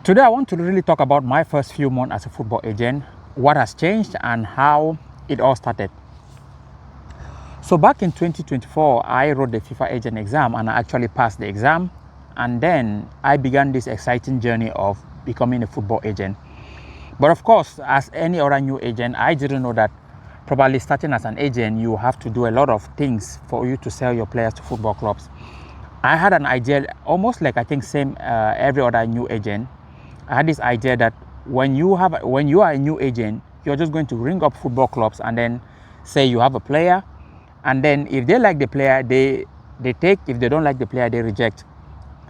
Today I want to really talk about my first few months as a football agent, what has changed and how it all started. So back in 2024, I wrote the FIFA agent exam and I actually passed the exam. And then I began this exciting journey of becoming a football agent. But of course, as any other new agent, I didn't know that probably starting as an agent, you have to do a lot of things for you to sell your players to football clubs. I had an idea, almost like I think same every other new agent. I had this idea that when you are a new agent, you're just going to ring up football clubs and then say you have a player, and then if they like the player, they take. If they don't like the player, they reject.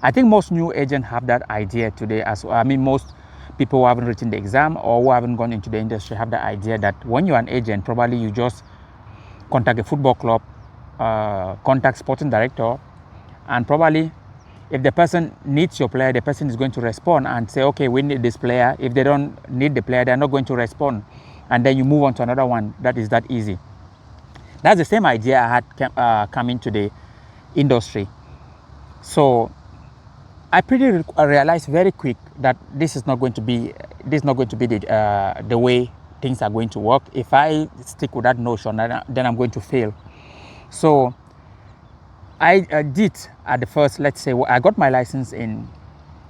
I think most new agents have that idea today as well. I mean, most people who haven't written the exam or who haven't gone into the industry have the idea that when you're an agent, probably you just contact a football club, contact sporting director, and probably if the person needs your player, the person is going to respond and say, okay, we need this player. If they don't need the player, they're not going to respond. And then you move on to another one. That is that easy. That's the same idea I had come into the industry. So I realized very quick that this is not going to be the way things are going to work. If I stick with that notion, then I'm going to fail. So I did at the first, let's say, I got my license in,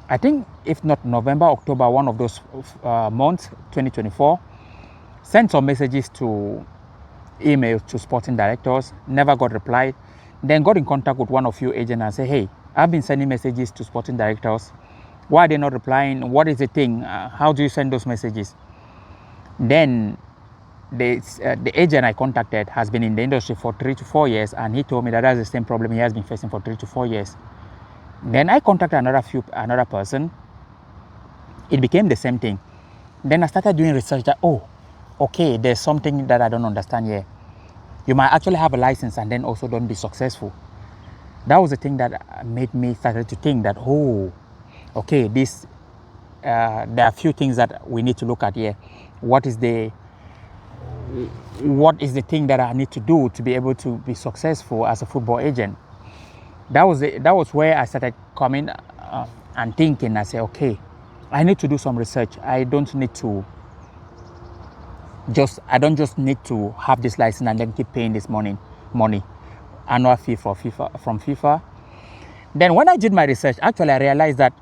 I think, if not November, October, one of those months, 2024. Sent some messages to emails to sporting directors, never got replied. Then got in contact with one of you agents and say, hey, I've been sending messages to sporting directors. Why are they not replying? What is the thing? How do you send those messages? Then the agent I contacted has been in the industry for 3 to 4 years, and he told me that that's the same problem he has been facing for 3 to 4 years. Then I contacted another person. It became the same thing. Then I started doing research that, oh, okay, there's something that I don't understand here. You might actually have a license and then also don't be successful. That was the thing that made me started to think that, oh, okay, there are a few things that we need to look at here. What is the thing that I need to do to be able to be successful as a football agent? That was where I started coming and thinking. I said, okay, I need to do some research. I don't just need to have this license and then keep paying this money, annual fee from FIFA. Then when I did my research, actually I realized that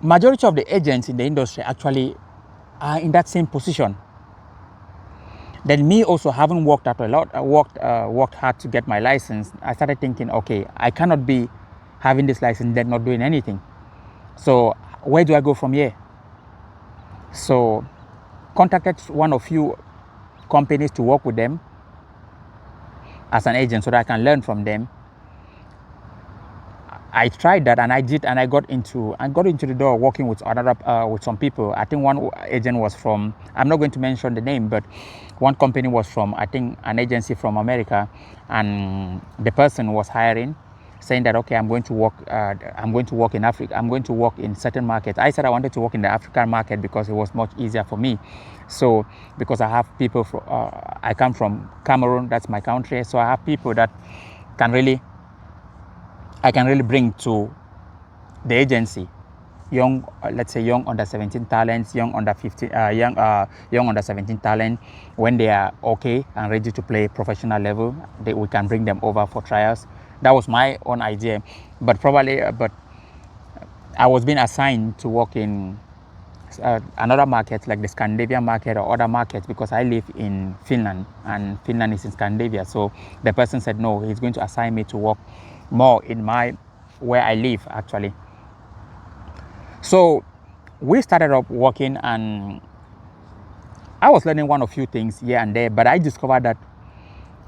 majority of the agents in the industry actually are in that same position. Then me also having worked out a lot, worked hard to get my license, I started thinking, okay, I cannot be having this license then not doing anything. So where do I go from here? So contacted one of few companies to work with them as an agent so that I can learn from them. I tried that and I got into the door working with with some people. I think one agent was from, I'm not going to mention the name, but one company was from, I think, an agency from America, and the person was hiring, saying that, okay, I'm going to work in Africa. I'm going to work in certain markets. I said I wanted to work in the African market because it was much easier for me. So because I have people I come from Cameroon, that's my country. So I have people that I can really bring to the agency, young under 17 talents, young under 17 talent. When they are okay and ready to play professional level, we can bring them over for trials. That was my own idea, but I was being assigned to work in another market like the Scandinavian market or other markets because I live in Finland and Finland is in Scandinavia. So the person said no, he's going to assign me to work more in where I live actually. So we started up working and I was learning one or few things here and there, but I discovered that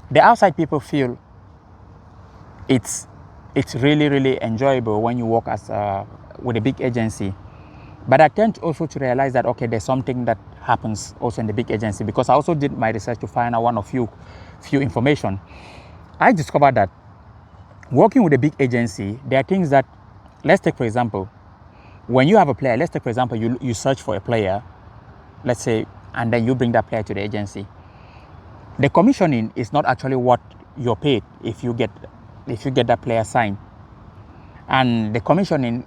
the outside people feel it's really, really enjoyable when you work with a big agency. But I tend also to realize that, okay, there's something that happens also in the big agency because I also did my research to find out one or few information. I discovered that working with a big agency, there are things that, let's take for example, when you have a player, let's take for example, you search for a player, let's say, and then you bring that player to the agency. The commissioning is not actually what you're paid if you get that player signed. And the commissioning,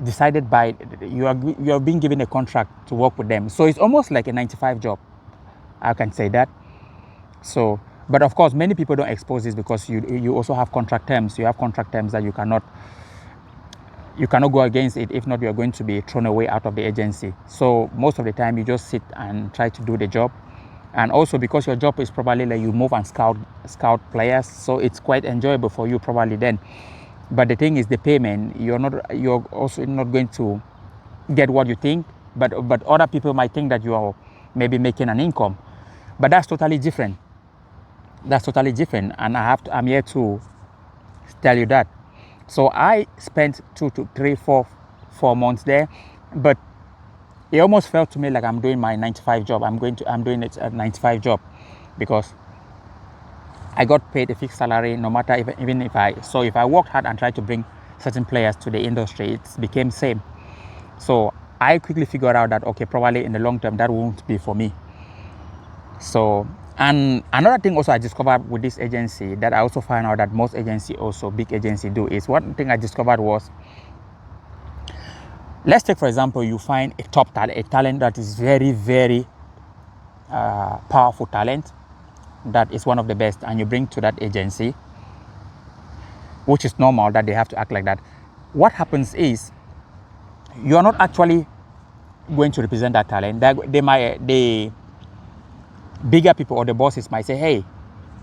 decided by, you are being given a contract to work with them. So it's almost like a 9 to 5 job, I can say that. So, but of course, many people don't expose this because you also have contract terms. You have contract terms that you cannot go against it. If not, you are going to be thrown away out of the agency. So most of the time, you just sit and try to do the job. And also because your job is probably like you move and scout players, so it's quite enjoyable for you probably then. But the thing is, the payment, you're also not going to get what you think, but other people might think that you are maybe making an income, but that's totally different. That's totally different, and I'm here to tell you that. So I spent 2 to 3, 4 months there, but it almost felt to me like I'm doing my 9 to 5 job. I'm doing it a 9 to 5 job, because I got paid a fixed salary no matter if I worked hard and tried to bring certain players to the industry, it became same. So I quickly figured out that, okay, probably in the long term that won't be for me. So, and another thing also I discovered with this agency that I also found out that most agency, also big agency, do is, one thing I discovered was, let's take for example, you find a top talent, a talent that is very, very powerful talent, that is one of the best, and you bring to that agency, which is normal that they have to act like that. What happens is, you are not actually going to represent that talent. The bigger people or the bosses might say, hey,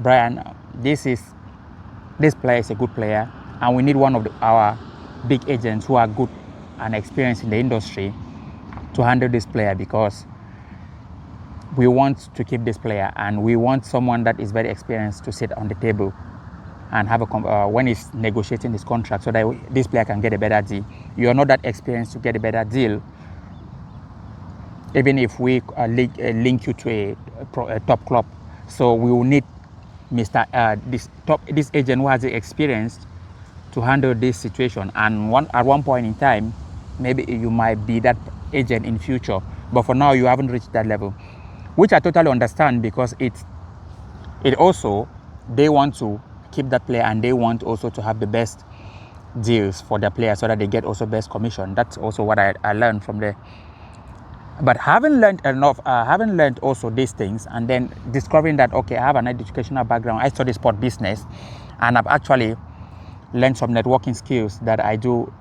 Brian, this player is a good player, and we need one of our big agents who are good and experienced in the industry to handle this player, because we want to keep this player, and we want someone that is very experienced to sit on the table and have when he's negotiating his contract, so that this player can get a better deal. You are not that experienced to get a better deal, even if we link you to a top club. So we will need this agent who has the experience to handle this situation. And at one point in time, maybe you might be that agent in future, but for now you haven't reached that level, which I totally understand, because it also, they want to keep that player, and they want also to have the best deals for their players, so that they get also best commission. That's also what I learned from there. But having learned also these things, and then discovering that, okay, I have an educational background, I study sport business, and I've actually learned some networking skills that I do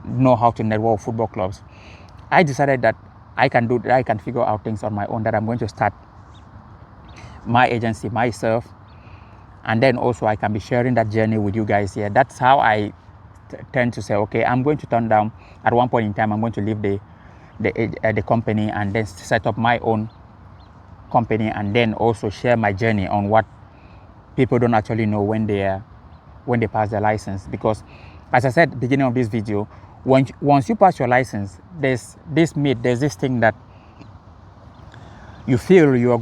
know how to network football clubs. I decided that I can figure out things on my own, that I'm going to start my agency myself, and then also I can be sharing that journey with you guys here. That's how I tend to say, okay, I'm going to turn down, at one point in time, I'm going to leave the company and then set up my own company, and then also share my journey on what people don't actually know when they pass their license. Because as I said beginning of this video, once you pass your license, there's this thing that you feel you are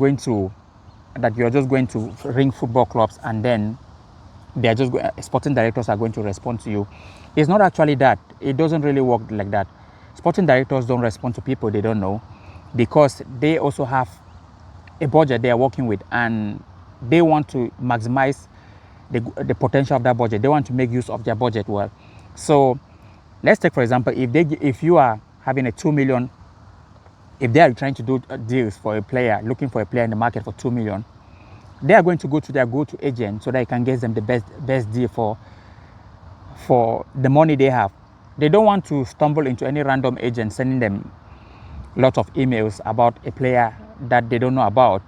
just going to ring football clubs, and then they're just sporting directors are going to respond to you. It's not actually that. It doesn't really work like that. Sporting directors don't respond to people they don't know, because they also have a budget they are working with, and they want to maximize the potential of that budget. They want to make use of their budget well. So let's take for example, if you are having a 2 million, if they are trying to do deals for a player, looking for a player in the market for 2 million, they are going to go to their go-to agent so that it can get them the best deal for the money they have. They don't want to stumble into any random agent sending them lots of emails about a player that they don't know about,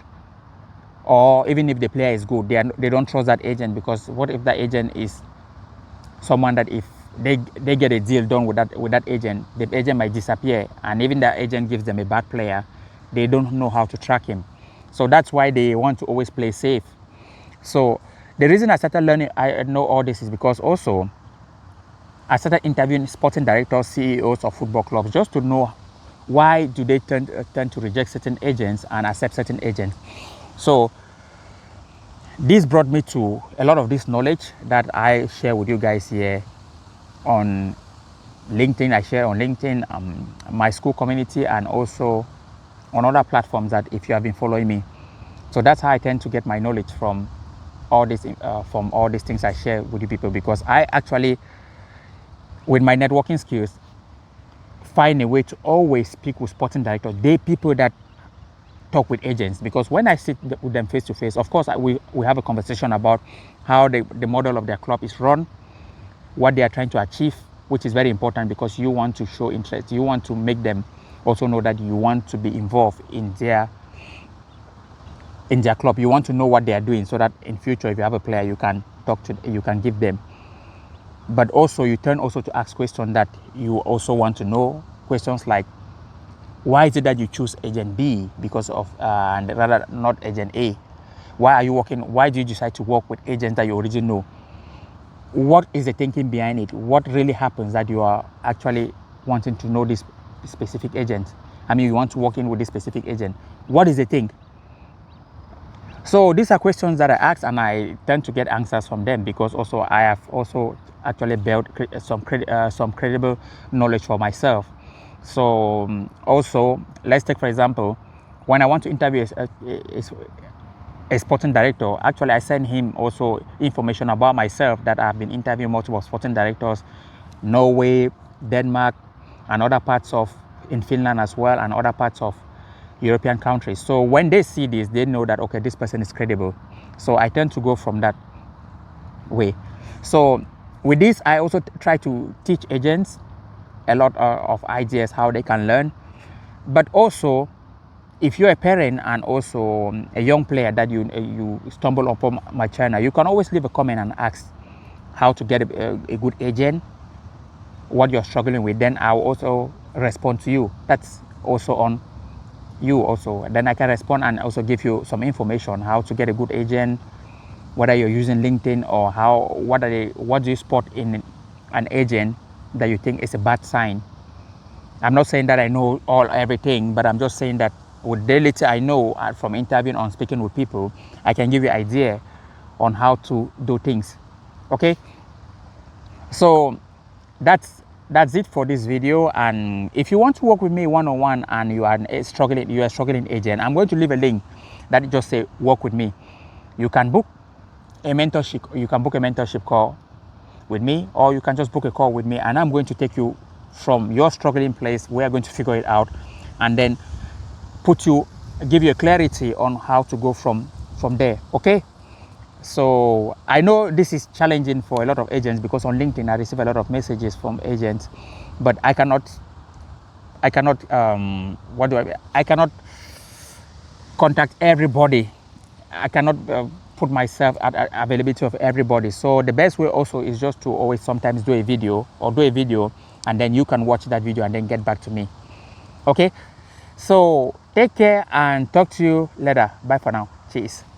or even if the player is good, they don't trust that agent, because what if that agent is someone that if they get a deal done with that agent, the agent might disappear, and even that agent gives them a bad player, they don't know how to track him. So that's why they want to always play safe. So the reason I started learning, I know all this, is because also I started interviewing sporting directors, CEOs of football clubs, just to know why do they tend to reject certain agents and accept certain agents. So this brought me to a lot of this knowledge that I share with you guys here on LinkedIn. I share on LinkedIn, my Skool community, and also on other platforms that if you have been following me. So that's how I tend to get my knowledge from all these things I share with you people, because I actually, with my networking skills, find a way to always speak with sporting directors. They people that talk with agents, because when I sit with them face to face, of course, we have a conversation about how the model of their club is run, what they are trying to achieve, which is very important because you want to show interest. You want to make them also know that you want to be involved in their club. You want to know what they are doing so that in future, if you have a player, you can talk to, you can give them. But also you turn also to ask questions that you also want to know. Questions like, why is it that you choose agent B because of, and rather not agent A? Why are you working? Why do you decide to work with agents that you already know? What is the thinking behind it? What really happens that you are actually wanting to know this specific agent? I mean, you want to work in with this specific agent. What is the thing? So these are questions that I ask, and I tend to get answers from them because also I have also actually built some credible knowledge for myself. So also, let's take for example, when I want to interview a sporting director, actually I send him also information about myself that I've been interviewing multiple sporting directors, Norway, Denmark, and other parts of in Finland as well, and other parts of European countries. So when they see this, they know that, okay, this person is credible. So I tend to go from that way. So with this, I also try to teach agents a lot of ideas how they can learn. But also, if you're a parent and also a young player that you stumble upon my channel, you can always leave a comment and ask how to get a good agent, what you're struggling with. Then I'll also respond to you. That's also on you also. Then I can respond and also give you some information how to get a good agent, whether you're using LinkedIn or what do you spot in an agent that you think is a bad sign. I'm not saying that I know everything, but I'm just saying that with the little I know from interviewing and speaking with people, I can give you an idea on how to do things. Okay, so that's it for this video. And if you want to work with me one-on-one and you are a struggling agent, I'm going to leave a link that just say work with me. You can book a mentorship call with me, or you can just book a call with me, and I'm going to take you from your struggling place. We are going to figure it out and then give you a clarity on how to go from there. Okay, so I know this is challenging for a lot of agents because on LinkedIn I receive a lot of messages from agents, but I cannot contact everybody. I cannot put myself at availability of everybody. So the best way also is just to always sometimes do a video and then you can watch that video and then get back to me. Okay, so take care and talk to you later. Bye for now. Cheers.